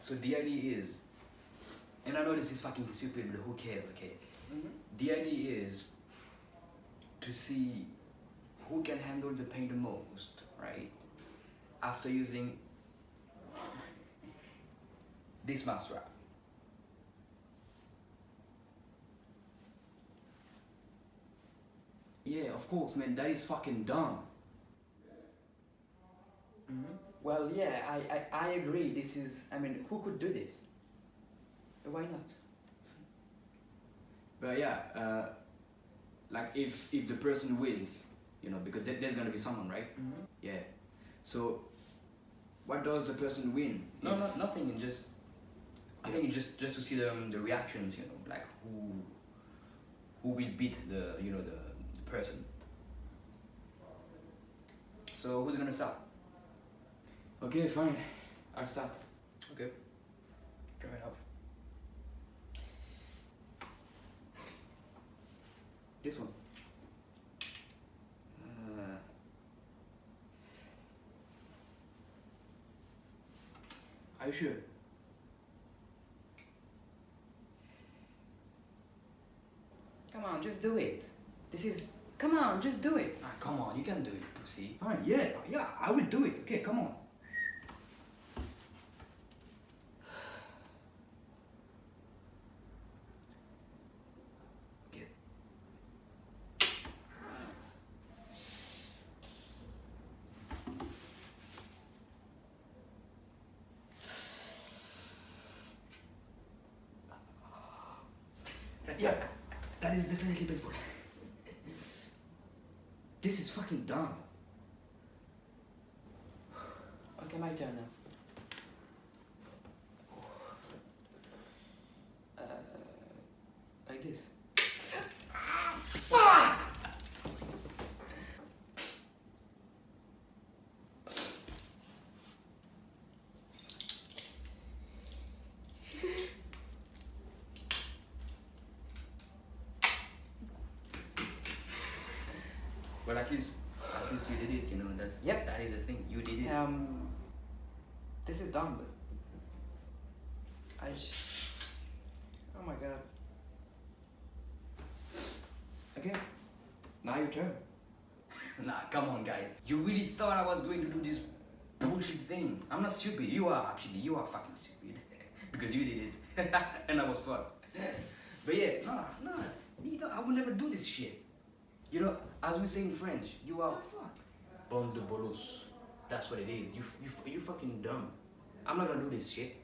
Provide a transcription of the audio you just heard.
So the idea is, and I know this is fucking stupid, but who cares, okay? Mm-hmm. The idea is to see who can handle the pain the most, right? After using this mousetrap. Yeah, of course, man, that is fucking dumb. Mm-hmm. Well, yeah, I agree. This is, I mean, who could do this? Why not? But yeah, like if the person wins, you know, because there's gonna be someone, right? Mm-hmm. Yeah. So, what does the person win? No, nothing. Just, I think it's just to see the reactions, you know, like who will beat the the person. So who's gonna start? Okay, fine. I'll start. Okay. Fair enough. This one. Are you sure? Come on, just do it. This is. Come on, just do it. Ah, come on, you can do it, pussy. Fine, yeah, I will do it. Okay, come on. Okay. Yeah, that is definitely painful. This is fucking dumb. Okay, my turn now. Like this. Fuck! Well, at least you did it. You know, that is the thing. You did it. This is dumb, but oh my god. Okay. Now your turn. Nah, come on, guys. You really thought I was going to do this bullshit thing? I'm not stupid. You are actually. You are fucking stupid because you did it, and I was fucked. But yeah, no, I would never do this shit. You know, as we say in French, you are bande de bolos. That's what it is. You fucking dumb. I'm not gonna do this shit.